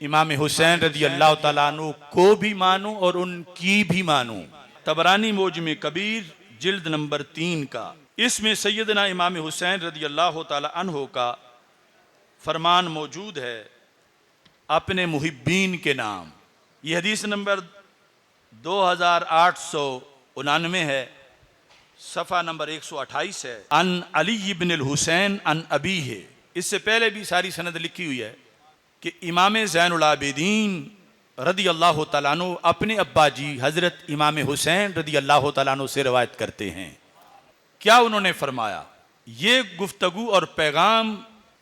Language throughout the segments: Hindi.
इमाम हुसैन रदी अल्लाह तआला अन्हु को भी मानूं और उनकी भी मानूं। तबरानी मोजम कबीर जिल्द नंबर 3 का, इसमें सैयदना इमाम हुसैन रदी अल्लाह तआला अन्हु का फरमान मौजूद है अपने मुहिब्बीन के नाम। यह हदीस नंबर 2899 है, सफ़ा नंबर 128 है। अन अली इब्न अल हुसैन अन अबी है। इससे पहले भी सारी सनद लिखी हुई है कि इमाम ज़ैनुल आबिदीन रदी अल्लाह तआला अन्हु अपने अब्बा जी हज़रत इमाम हुसैन रदी अल्लाह तआला अन्हु से रवायत करते हैं। क्या उन्होंने फरमाया? ये गुफ्तगू और पैगाम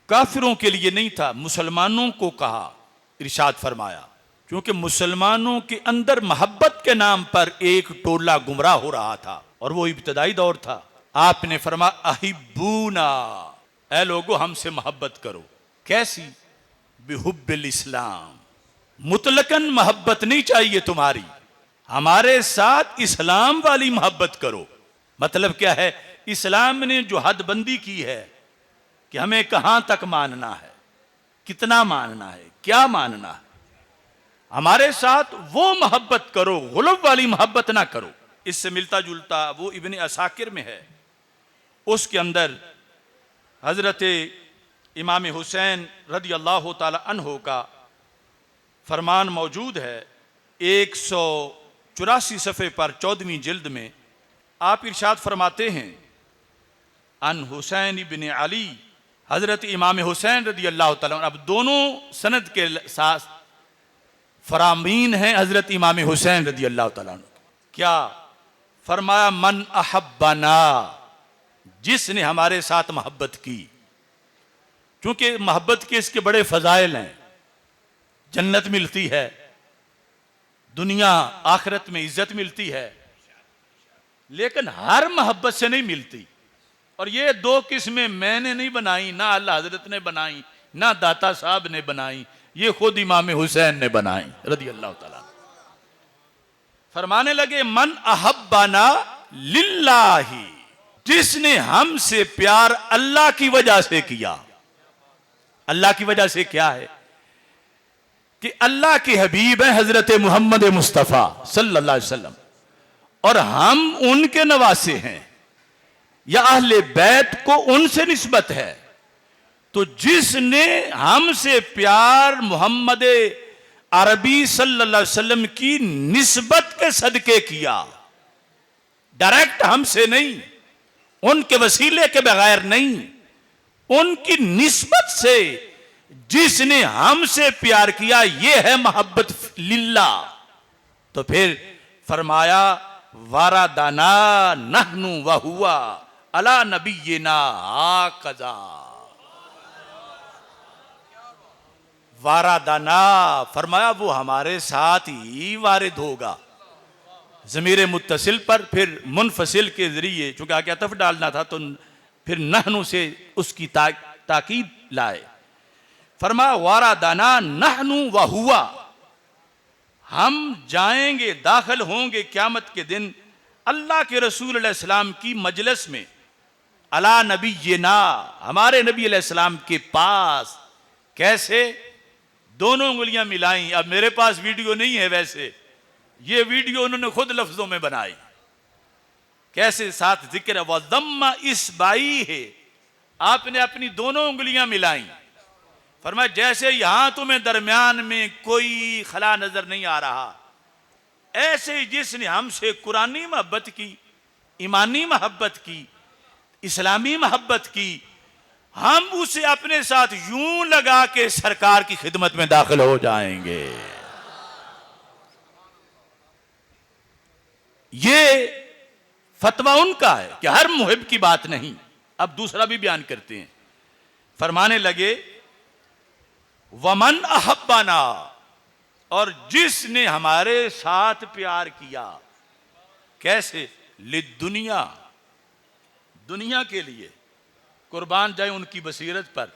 काफिरों के लिए नहीं था, मुसलमानों को कहा। इरशाद फरमाया क्योंकि मुसलमानों के अंदर मोहब्बत के नाम पर एक टोला गुमराह हो रहा था और वो इब्तदाई दौर था। आपने फरमाया अहिब्बूना, ऐ लोगो हमसे मोहब्बत करो। कैसी? बिहुब्बिल इस्लाम, मुतलकन मोहब्बत नहीं चाहिए तुम्हारी, हमारे साथ इस्लाम वाली मोहब्बत करो। मतलब क्या है? इस्लाम ने जो हदबंदी की है कि हमें कहां तक मानना है, कितना मानना है, क्या मानना है, हमारे साथ वो मोहब्बत करो, गुलब वाली मोहब्बत ना करो। इससे मिलता जुलता वो इब्ने असाकिर में है, उसके अंदर हजरत इमाम हुसैन रदी अल्लाह ताला अन्हो का फरमान मौजूद है 184 सफ़े पर 14वीं जिल्द में। आप इरशाद फरमाते हैं अन हुसैन इब्न अली, हजरत इमाम हुसैन रदी अल्लाह ताला। अब दोनों सनद के साथ फरामीन हैं हजरत इमाम हुसैन रदी अल्लाह ताला। क्या फरमाया? मन अहब्बना, जिसने हमारे साथ मोहब्बत की। क्योंकि मोहब्बत के इसके बड़े फजाइल हैं, जन्नत मिलती है, दुनिया आखिरत में इज्जत मिलती है, लेकिन हर मोहब्बत से नहीं मिलती। और ये दो किस्में मैंने नहीं बनाई, ना अल्लाह हजरत ने बनाई, ना दाता साहब ने बनाई, ये खुद इमाम हुसैन ने बनाई रदी अल्लाह ताला। फरमाने लगे मन अहब्बाना लिल्लाही, जिसने हमसे प्यार अल्लाह की वजह से किया। अल्लाह की वजह से क्या है? कि अल्लाह के हबीब हैं हजरत मोहम्मद मुस्तफ़ा सल्लल्लाहु अलैहि वसल्लम, और हम उनके नवासे हैं, या अहले बैत को उनसे निस्बत है। तो जिसने हमसे प्यार मोहम्मद अरबी सल्लल्लाहु अलैहि वसल्लम की निस्बत के सदके किया, डायरेक्ट हमसे नहीं, उनके वसीले के बगैर नहीं, उनकी निस्बत से जिसने हमसे प्यार किया, यह है मोहब्बत लिल्ला। तो फिर फरमाया वारादाना नहनु व हुवा अला नबीना हाकजा। वारादाना फरमाया वो हमारे साथ ही वारिद होगा, ज़मीर मुत्तसिल पर फिर मुनफसिल के जरिए, चूंकि आगे अतफ डालना था तो फिर नहनु से उसकी ताकीद लाए। फरमाया वारादाना नहनु व हुवा, हम जाएंगे, दाखिल होंगे क़यामत के दिन अल्लाह के रसूल अलैहिस्सलाम की मजलिस में, अला नबीना, हमारे नबी अलैहिस्सलाम के पास। कैसे? दोनों उंगलियां मिलाई। अब मेरे पास वीडियो नहीं है, वैसे ये वीडियो उन्होंने खुद लफ्जों में बनाई। कैसे? साथ जिक्र वज़म्मा इसबाई है, आपने अपनी दोनों उंगलियां मिलाई। फरमाया जैसे यहां तुम्हें दरमियान में कोई खला नजर नहीं आ रहा, ऐसे जिसने हमसे कुरानी मोहब्बत की, ईमानी मोहब्बत की, इस्लामी मोहब्बत की, हम उसे अपने साथ यूं लगा के सरकार की खिदमत में दाखिल हो जाएंगे। ये फतवा उनका है कि हर मुहिब की बात नहीं। अब दूसरा भी बयान करते हैं, फरमाने लगे वमन अहब्बाना, और जिसने हमारे साथ प्यार किया। कैसे? लिद्दुनिया, दुनिया के लिए कुर्बान जाए उनकी बसीरत पर,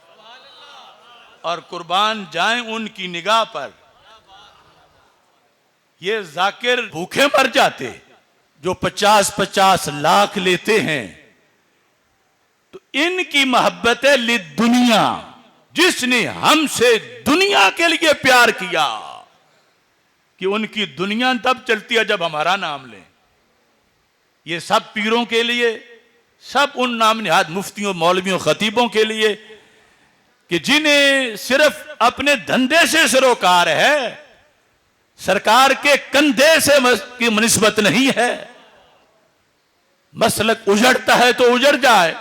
और कुर्बान जाए उनकी निगाह पर। ये जाकिर भूखे मर जाते जो 50-50 लाख लेते हैं। तो इनकी मोहब्बत है लिद्दुनिया, जिसने हमसे दुनिया के लिए प्यार किया कि उनकी दुनिया तब चलती है जब हमारा नाम लें। ये सब पीरों के लिए, सब उन नाम निहाद मुफ्तियों, मौलवियों, खतीबों के लिए कि जिन्हें सिर्फ अपने धंधे से सरोकार है, सरकार के कंधे से की निस्बत नहीं है। मसलक उजड़ता है तो उजड़ जाए।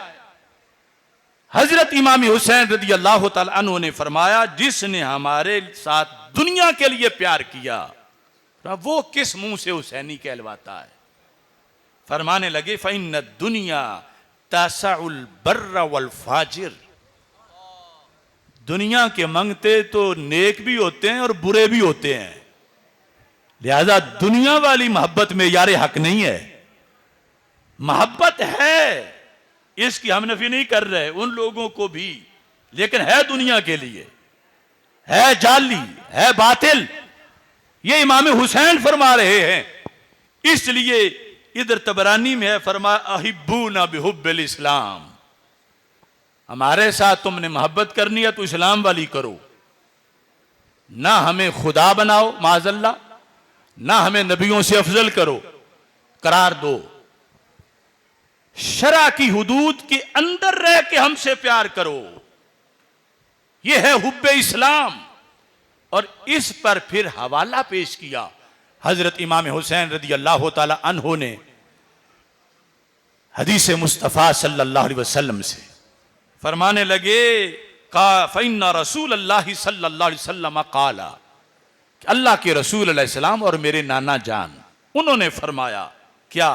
हजरत इमाम हुसैन रदी अल्लाह तआला अन्हु ने फरमाया, जिसने हमारे साथ दुनिया के लिए प्यार किया वो किस मुंह से हुसैनी कहलवाता है। फरमाने लगे, फ़इन्न दुनिया तसउल बर्र वल फाजिर। दुनिया के मंगते तो नेक भी होते हैं और बुरे भी होते हैं, लिहाजा दुनिया वाली मोहब्बत में यार हक नहीं है। मोहब्बत है, इसकी हम नफी नहीं कर रहे उन लोगों को भी, लेकिन है दुनिया के लिए, है जाली, है बातिल। ये इमाम हुसैन फरमा रहे हैं। इसलिए इधर तबरानी में है, फरमा अहिब्बूना बिहुब्बिल इस्लाम। हमारे साथ तुमने मोहब्बत करनी है तो इस्लाम वाली करो, ना हमें खुदा बनाओ माज़ल्ला, ना हमें नबियों से अफजल करो, करार दो। शरा की हुदूद के अंदर रह के हमसे प्यार करो, यह है हुब्बे इस्लाम। और इस पर फिर हवाला पेश किया हजरत इमाम हुसैन रदी अल्लाह तआला अन्हु ने हदीस मुस्तफ़ा सल्लल्लाहु अलैहि वसल्लम से। फरमाने लगे, का फ़इन्ना रसूल अल्लाह सल्लल्लाहु अलैहि वसल्लम क़ाला, अल्लाह के रसूल अलैहि सलाम और मेरे नाना जान, उन्होंने फरमाया, क्या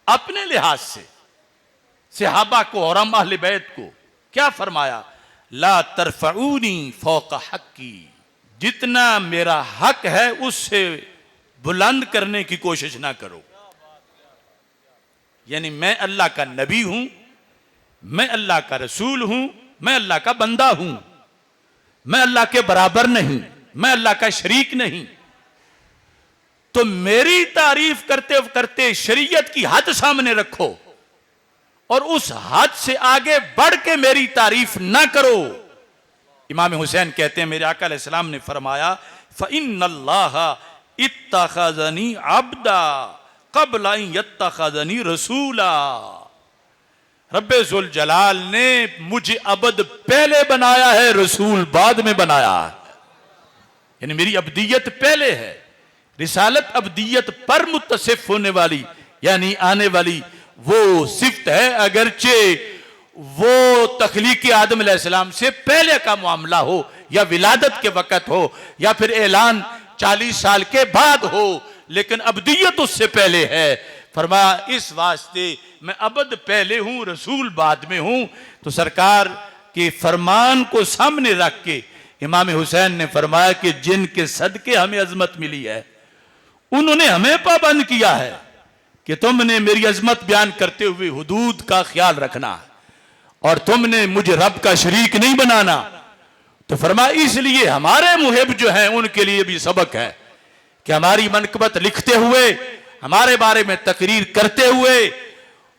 अपने लिहाज से सहाबा को और अहले बैत को क्या फरमाया, ला तरफ़ऊनी फ़ौक़ हक़्क़ी, जितना मेरा हक है उससे बुलंद करने की कोशिश ना करो। यानी मैं अल्लाह का नबी हूं, मैं अल्लाह का रसूल हूं, मैं अल्लाह का बंदा हूं, मैं अल्लाह के बराबर नहीं, मैं अल्लाह का शरीक नहीं। तो मेरी तारीफ करते करते शरीयत की हद सामने रखो और उस हद से आगे बढ़ के मेरी तारीफ ना करो। इमाम हुसैन कहते हैं, मेरे आका अलैहिस्सलाम ने फरमाया, फ़इन्नल्लाह इत्तख़ज़नी अब्दा क़ब्ल अन यत्तख़ज़नी रसूला। रब्बे ज़ुल जलाल ने मुझे अबद पहले बनाया है, रसूल बाद में बनाया है। यानी मेरी अब्दियत पहले है, रिसालत अब्दियत पर मुत्तसिफ होने वाली यानी आने वाली वो सिफ्त है, अगरचे वो तख्लीक आदम अलैहिस्सलाम से पहले का मामला हो या विलादत के वक़्त हो या फिर ऐलान 40 साल के बाद हो, लेकिन अब्दियत उससे पहले है। फरमाया, इस वास्ते मैं अबद पहले हूं, रसूल बाद में हूं। तो सरकार के फरमान को सामने रख के इमाम हुसैन ने फरमाया कि जिनके सदके हमें अजमत मिली है, उन्होंने हमें पाबंद किया है कि तुमने मेरी अजमत बयान करते हुए हुदूद का ख्याल रखना और तुमने मुझे रब का शरीक नहीं बनाना। तो फरमाया, इसलिए हमारे मुहिब जो हैं उनके लिए भी सबक है कि हमारी मनकबत लिखते हुए, हमारे बारे में तकरीर करते हुए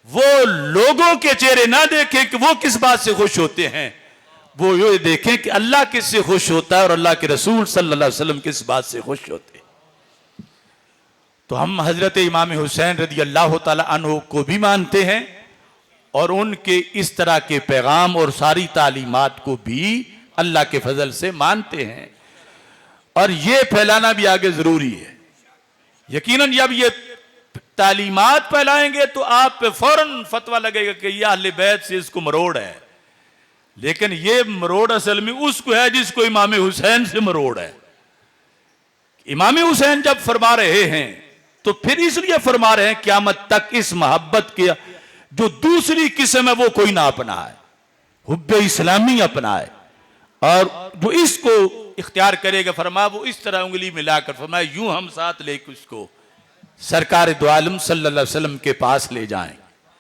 वो लोगों के चेहरे ना देखें कि वो किस बात से खुश होते हैं, वो ये देखें कि अल्लाह किससे खुश होता है और अल्लाह के रसूल सल्लल्लाहु अलैहि वसल्लम किस बात से खुश होते हैं। तो हम हजरत इमाम हुसैन रदी अल्लाह तआला अन्हु को भी मानते हैं और उनके इस तरह के पैगाम और सारी तालीमात को भी अल्लाह के फजल से मानते हैं। और ये फैलाना भी आगे जरूरी है। यकीनन जब ये तालीमात फैलाएंगे तो आप पे फौरन फतवा लगेगा कि यह अहले बैत से इसको मरोड़ है, लेकिन ये मरोड़ असल में उसको है जिसको इमाम हुसैन से मरोड़ है। इमाम हुसैन जब फरमा रहे हैं तो फिर इसलिए फरमा रहे हैं क़यामत तक इस मोहब्बत के जो दूसरी किस्म है वो कोई ना अपनाए, हुब्बे इस्लामी अपनाए। और जो इसको इख्तियार करेगा, फरमा वो इस तरह उंगली मिलाकर फरमाए यूं हम साथ लेकर उसको सरकार दो आलम सल्लल्लाहु अलैहि वसल्लम के पास ले जाएं।